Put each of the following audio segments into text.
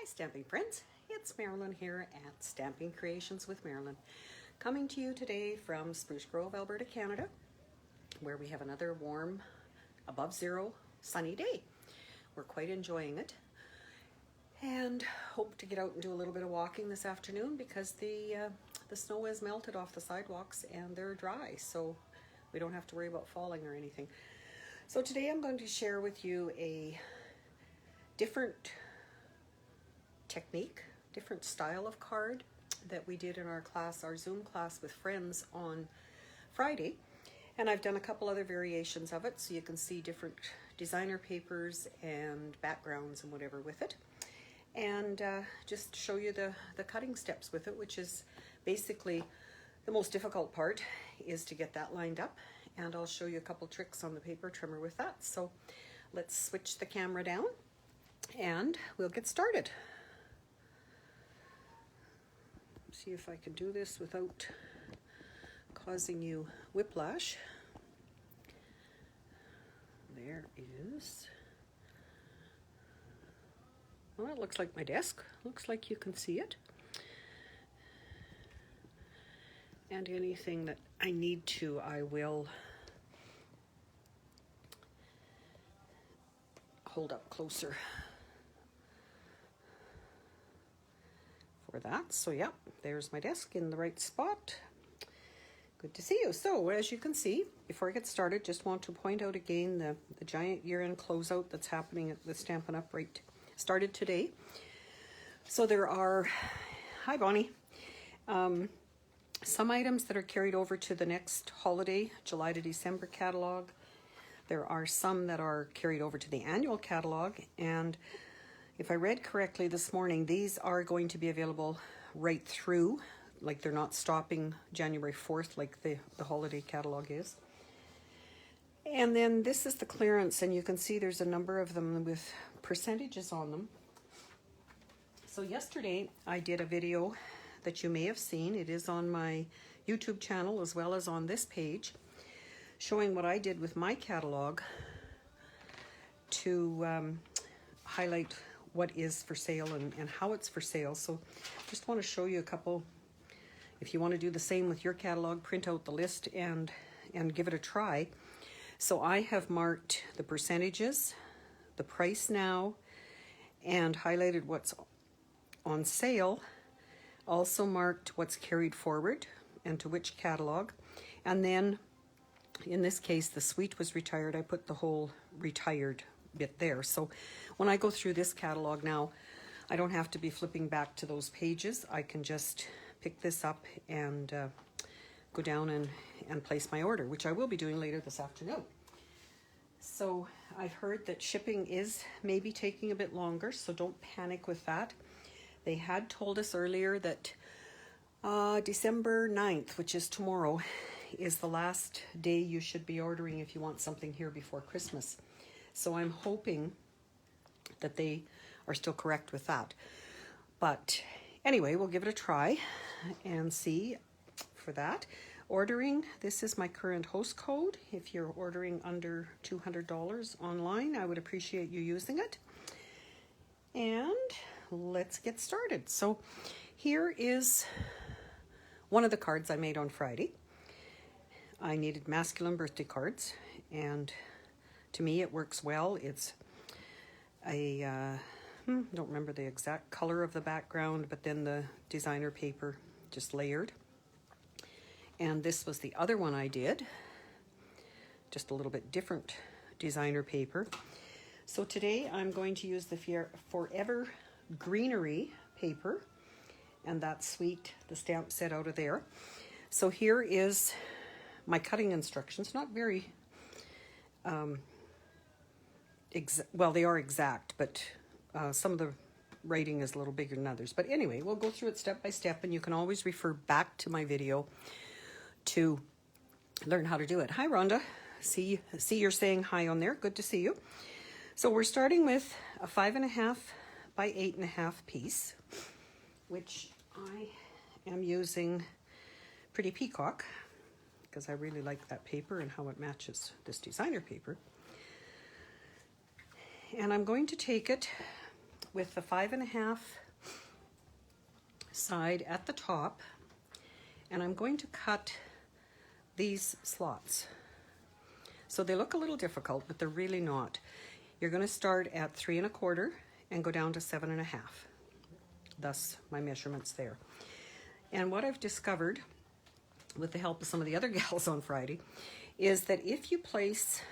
Hi Stamping friends, it's Marilyn here at Stamping Creations with Marilyn, coming to you today from Spruce Grove, Alberta, Canada, where we have another warm, above zero, sunny day. We're quite enjoying it and hope to get out and do a little bit of walking this afternoon because the snow has melted off the sidewalks and they're dry, so we don't have to worry about falling or anything. So today I'm going to share with you a different technique, different style of card that we did in our class, our Zoom class with friends on Friday. And I've done a couple other variations of it so you can see different designer papers and backgrounds and whatever with it. And just show you the cutting steps with it, which is basically the most difficult part, is to get that lined up. And I'll show you a couple tricks on the paper trimmer with that. So let's switch the camera down and we'll get started. See if I can do this without causing you whiplash. There is. Well, that looks like my desk. Looks like you can see it. And anything that I need to, I will hold up closer for that. So yeah, there's my desk in the right spot. Good to see you. So as you can see, before I get started, just want to point out again the giant year-end closeout that's happening with Stampin' Up started today. So there are, hi Bonnie, some items that are carried over to the next holiday, July to December catalog. There are some that are carried over to the annual catalog, and if I read correctly this morning, these are going to be available right through, like they're not stopping January 4th like the holiday catalog is. And then this is the clearance, and you can see there's a number of them with percentages on them. So yesterday I did a video that you may have seen. It is on my YouTube channel as well as on this page, showing what I did with my catalog to highlight what is for sale and how it's for sale. So just want to show you a couple. If you want to do the same with your catalog, print out the list and give it a try. So I have marked the percentages, the price now, and highlighted what's on sale. Also marked what's carried forward and to which catalog. And then in this case, the suite was retired. I put the whole retired bit there. So when I go through this catalog now, I don't have to be flipping back to those pages. I can just pick this up and go down and place my order, which I will be doing later this afternoon. So I've heard that shipping is maybe taking a bit longer, so don't panic with that. They had told us earlier that December 9th, which is tomorrow, is the last day you should be ordering if you want something here before Christmas. So I'm hoping that they are still correct with that. But anyway, we'll give it a try and see for that. Ordering, this is my current host code. If you're ordering under $200 online, I would appreciate you using it. And let's get started. So here is one of the cards I made on Friday. I needed masculine birthday cards, and to me it works well. It's a don't remember the exact color of the background, but then the designer paper just layered. And this was the other one I did, just a little bit different designer paper. So today I'm going to use the Forever Greenery paper, and that's sweet, the stamp set out of there. So here is my cutting instructions. Not very well, they are exact, but some of the writing is a little bigger than others. But anyway, we'll go through it step by step, and you can always refer back to my video to learn how to do it. Hi, Rhonda. See you're saying hi on there. Good to see you. So we're starting with a 5.5 by 8.5 piece, which I am using Pretty Peacock because I really like that paper and how it matches this designer paper. And I'm going to take it with the 5.5 side at the top, and I'm going to cut these slots. So they look a little difficult, but they're really not. You're going to start at 3 1/4 and go down to 7.5. Thus my measurements there. And what I've discovered, with the help of some of the other gals on Friday, is that if you place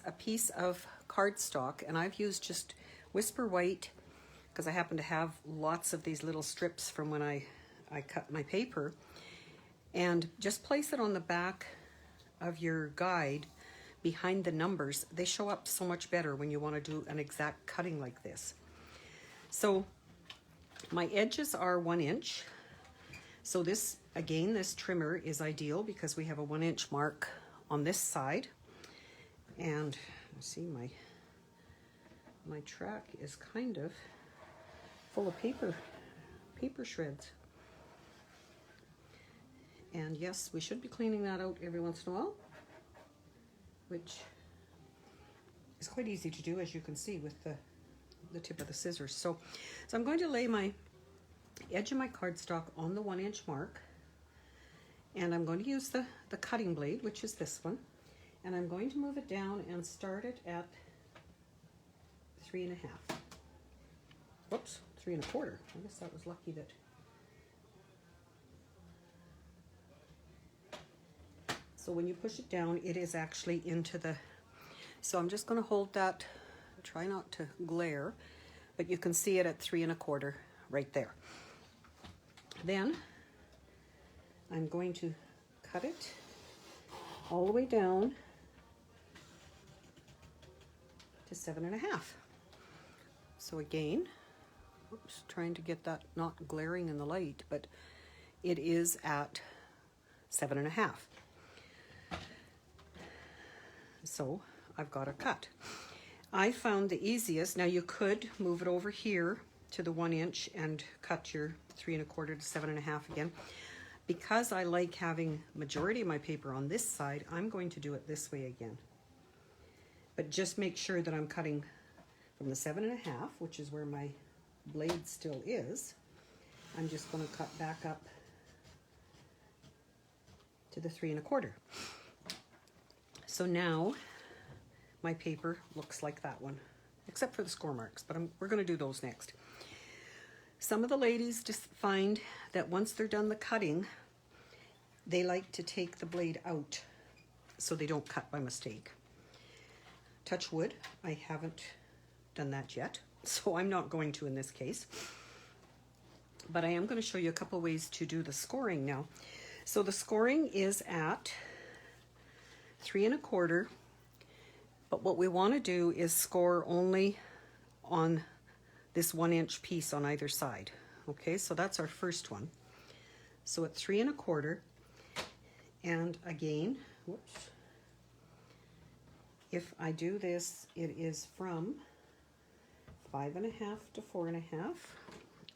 a piece of cardstock, and I've used just Whisper White because I happen to have lots of these little strips from when I cut my paper, and just place it on the back of your guide behind the numbers. They show up so much better when you want to do an exact cutting like this. So my edges are 1 inch. So this, again, this trimmer is ideal because we have a 1 inch mark on this side. And see, my track is kind of full of paper shreds. And yes, we should be cleaning that out every once in a while, which is quite easy to do, as you can see with the tip of the scissors. So I'm going to lay my edge of my cardstock on the 1 inch mark, and I'm going to use the cutting blade, which is this one, and I'm going to move it down and start it at 3 1/2. Whoops, 3 1/4. I guess that was lucky that. So when you push it down, it is actually into the, so I'm just going to hold that, try not to glare, but you can see it at 3 1/4 right there. Then I'm going to cut it all the way down to 7 1/2. So again, oops, trying to get that not glaring in the light, but it is at 7 1/2. So I've got a cut. I found the easiest, now you could move it over here to the 1 inch and cut your 3 1/4 to 7 1/2 again. Because I like having majority of my paper on this side, I'm going to do it this way again. But just make sure that I'm cutting from the 7 1/2, which is where my blade still is. I'm just going to cut back up to the 3 1/4. So now my paper looks like that one, except for the score marks, but we're going to do those next. Some of the ladies just find that once they're done the cutting, they like to take the blade out so they don't cut by mistake. Touch wood, I haven't done that yet, so I'm not going to in this case. But I am going to show you a couple ways to do the scoring now. So the scoring is at 3 1/4, but what we want to do is score only on this 1 inch piece on either side. Okay, so that's our first one. So at 3 1/4, and again, whoops, if I do this, it is from 5 1/2 to 4 1/2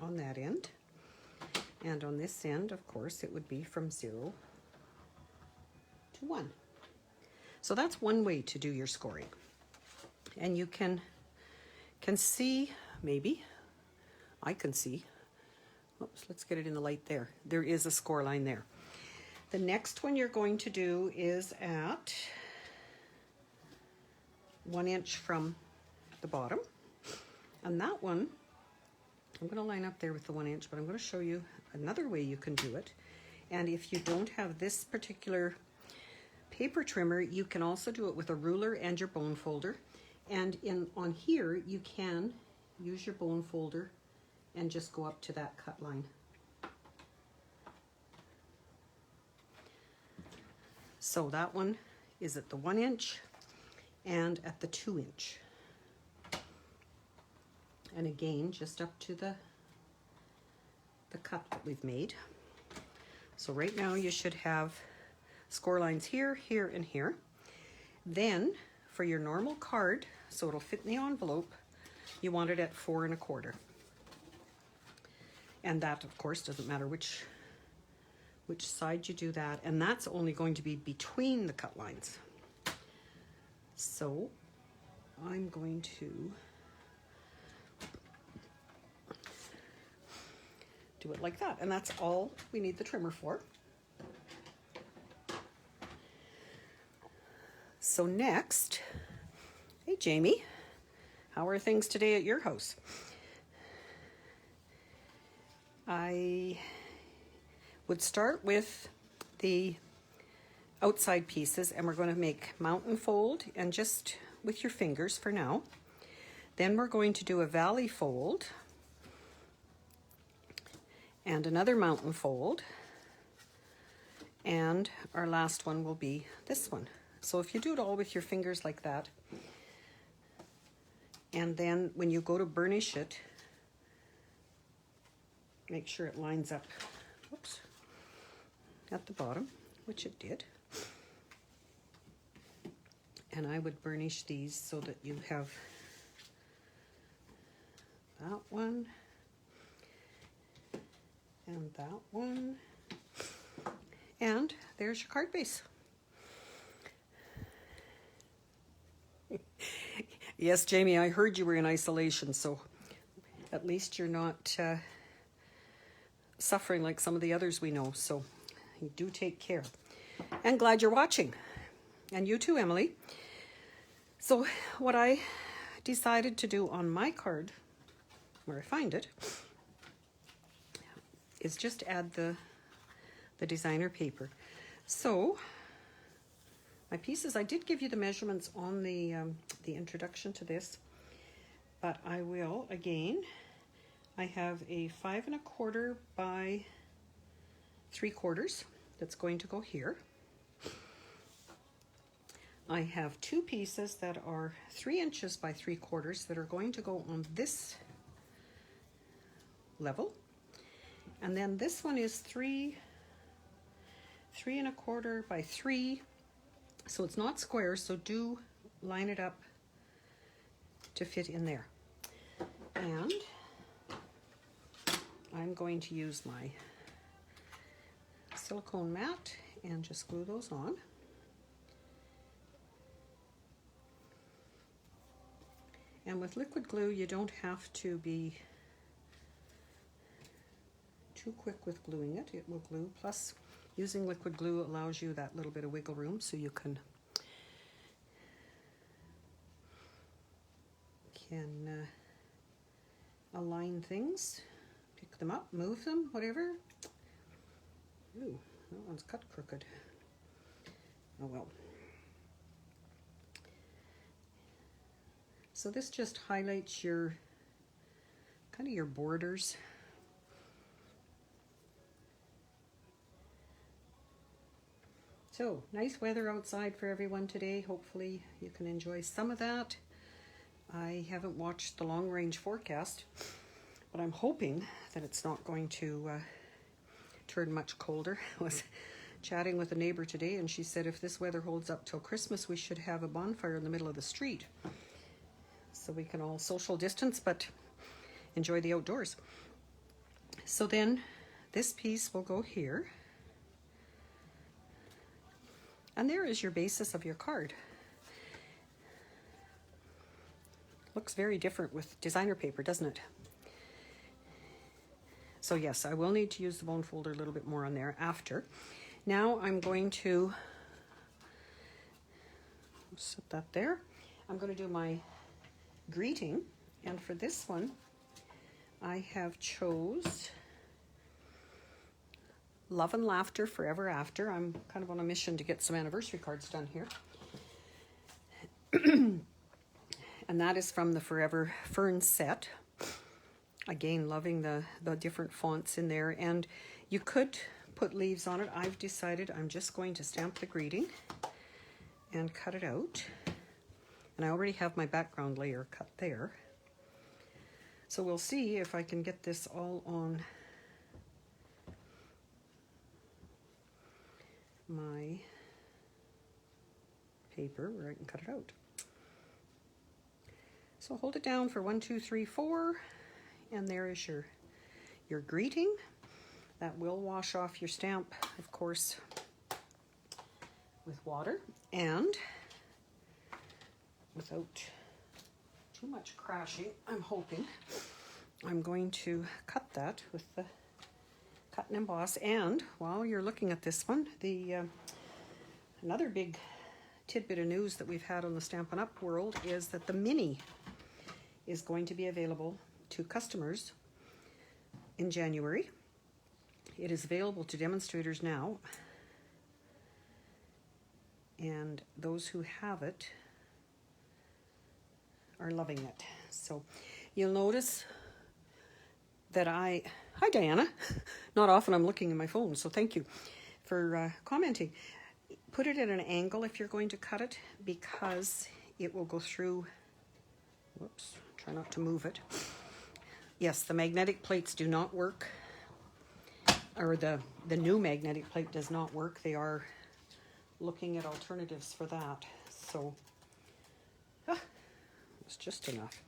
on that end. And on this end, of course, it would be from 0 to 1. So that's one way to do your scoring. And you can see, maybe, I can see, oops, let's get it in the light there. There is a score line there. The next one you're going to do is at 1 inch from the bottom. And that one, I'm going to line up there with the 1 inch, but I'm going to show you another way you can do it. And if you don't have this particular paper trimmer, you can also do it with a ruler and your bone folder. And on here, you can use your bone folder and just go up to that cut line. So that one is at the 1 inch and at the 2 inch. And again, just up to the cut that we've made. So right now you should have score lines here, here, and here. Then for your normal card, so it'll fit in the envelope, you want it at 4 1/4. And that, of course, doesn't matter which side you do that, and that's only going to be between the cut lines. So I'm going to do it like that. And that's all we need the trimmer for. So next, hey Jamie, how are things today at your house? I would start with the outside pieces, and we're going to make mountain fold and just with your fingers for now. Then we're going to do a valley fold and another mountain fold, and our last one will be this one. So if you do it all with your fingers like that, and then when you go to burnish it, make sure it lines up, whoops, at the bottom, which it did. And I would burnish these so that you have that one and that one, and there's your card base. Yes, Jamie, I heard you were in isolation, so at least you're not suffering like some of the others we know, so you do take care. And glad you're watching, and you too, Emily. So what I decided to do on my card, where I find it, is just add the designer paper. So my pieces, I did give you the measurements on the introduction to this, but I will again. I have a 5 1/4 by 3/4 that's going to go here. I have 2 pieces that are 3 inches by 3/4 that are going to go on this level. And then this one is 3 1/4 by 3. So it's not square, so do line it up to fit in there. And I'm going to use my silicone mat and just glue those on. And with liquid glue, you don't have to be too quick with gluing it. It will glue. Plus, using liquid glue allows you that little bit of wiggle room so you can align things, pick them up, move them, whatever. Ooh, that one's cut crooked. Oh well. So this just highlights your kind of your borders. So nice weather outside for everyone today. Hopefully you can enjoy some of that. I haven't watched the long range forecast, but I'm hoping that it's not going to turn much colder. I was chatting with a neighbor today, and she said if this weather holds up till Christmas, we should have a bonfire in the middle of the street, so we can all social distance but enjoy the outdoors. So then this piece will go here, and there is your basis of your card. Looks very different with designer paper, doesn't it? So yes, I will need to use the bone folder a little bit more on there after. Now I'm going to set that there. I'm going to do my greeting, and for this one I have chose Love and Laughter Forever After. I'm kind of on a mission to get some anniversary cards done here. And that is from the Forever Ferns set. Again, loving the different fonts in there. And you could put leaves on it. I've decided I'm just going to stamp the greeting and cut it out. And I already have my background layer cut there. So we'll see if I can get this all on my paper where I can cut it out. So hold it down for 1, 2, 3, 4, and there is your greeting. That will wash off your stamp, of course, with water and without too much crashing, I'm hoping. I'm going to cut that with the cut and emboss. And while you're looking at this one, another big tidbit of news that we've had on the Stampin' Up world is that the mini is going to be available to customers in January. It is available to demonstrators now, and those who have it are loving it. So you'll notice that hi Diana, not often I'm looking at my phone, so thank you for commenting. Put it at an angle if you're going to cut it, because it will go through, whoops, try not to move it. Yes, the magnetic plates do not work, or the new magnetic plate does not work. They are looking at alternatives for that. So it's just enough.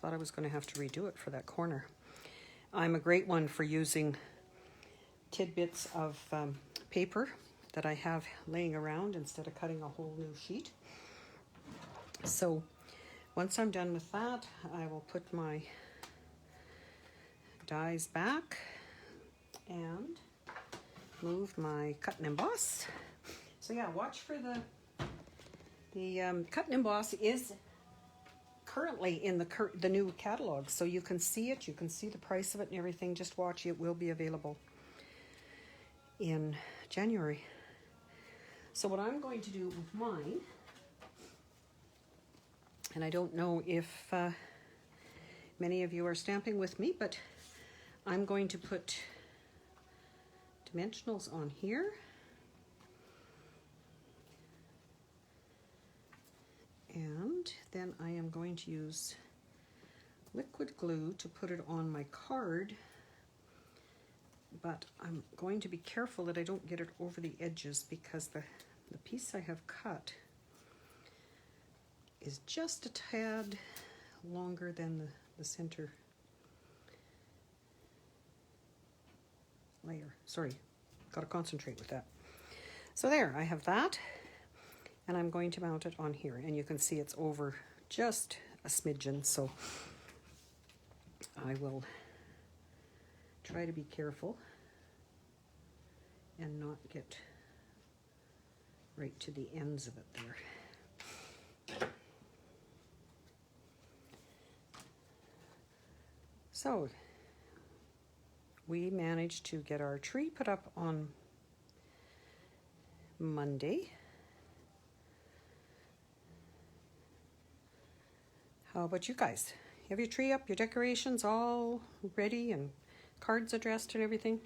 Thought I was going to have to redo it for that corner. I'm a great one for using tidbits of paper that I have laying around instead of cutting a whole new sheet. So once I'm done with that, I will put my dies back and move my cut and emboss. So yeah, watch for the cut and emboss is currently in the new catalog, so you can see it, you can see the price of it and everything. Just watch, it will be available in January. So what I'm going to do with mine, and I don't know if many of you are stamping with me, but I'm going to put dimensionals on here. And then I am going to use liquid glue to put it on my card, but I'm going to be careful that I don't get it over the edges, because the piece I have cut is just a tad longer than the center layer. Sorry, got to concentrate with that. So there, I have that. And I'm going to mount it on here, and you can see it's over just a smidgen, so I will try to be careful and not get right to the ends of it there. So we managed to get our tree put up on Monday. How about you guys? You have your tree up, your decorations all ready, and cards addressed and everything?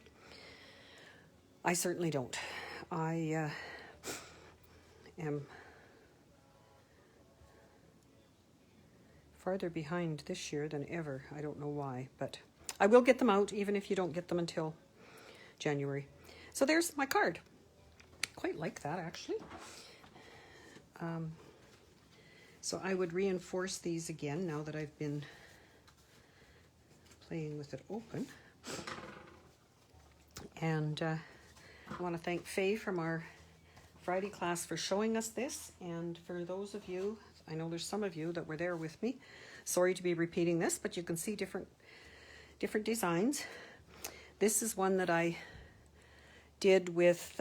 I certainly don't. I am farther behind this year than ever. I don't know why, but I will get them out, even if you don't get them until January. So there's my card. Quite like that, actually. So I would reinforce these again now that I've been playing with it open. And I want to thank Faye from our Friday class for showing us this. And for those of you, I know there's some of you that were there with me. Sorry to be repeating this, but you can see different designs. This is one that I did with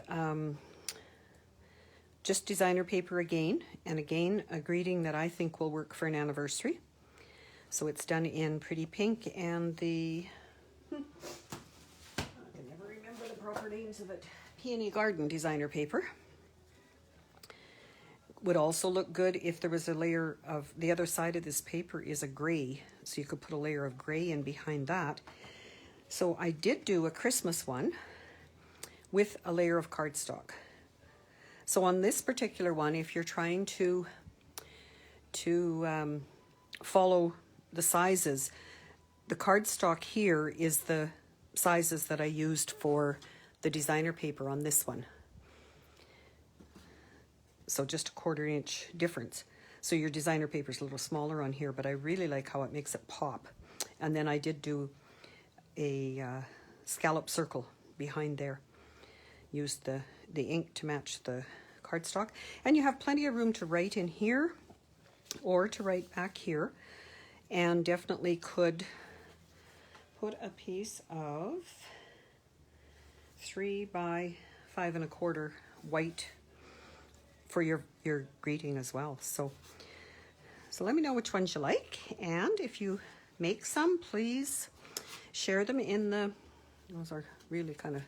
just designer paper again, and again a greeting that I think will work for an anniversary. So it's done in pretty pink and the I can never remember the proper names of it, Peony Garden designer paper. Would also look good if there was a layer of, the other side of this paper is a gray, so you could put a layer of gray in behind that. So I did do a Christmas one with a layer of cardstock. So on this particular one, if you're trying to follow the sizes, the cardstock here is the sizes that I used for the designer paper on this one. So just a 1/4 inch difference. So your designer paper is a little smaller on here, but I really like how it makes it pop. And then I did do a scallop circle behind there. Used the ink to match the cardstock. And you have plenty of room to write in here or to write back here. and definitely could put a piece of 3 by 5 1/4 white for your greeting as well. So let me know which ones you like, and if you make some, please share them in the, those are really kind of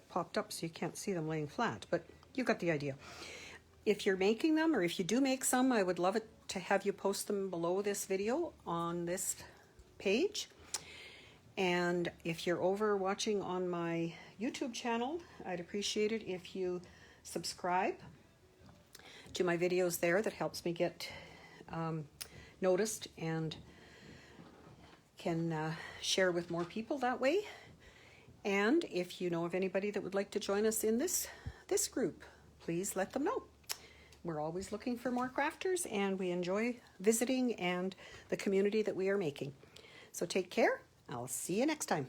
popped up so you can't see them laying flat, but you got the idea. If you're making them, or if you do make some, I would love it to have you post them below this video on this page. And if you're over watching on my YouTube channel, I'd appreciate it if you subscribe to my videos there. That helps me get noticed and can share with more people that way. And if you know of anybody that would like to join us in this group, please let them know. We're always looking for more crafters, and we enjoy visiting and the community that we are making. So take care. I'll see you next time.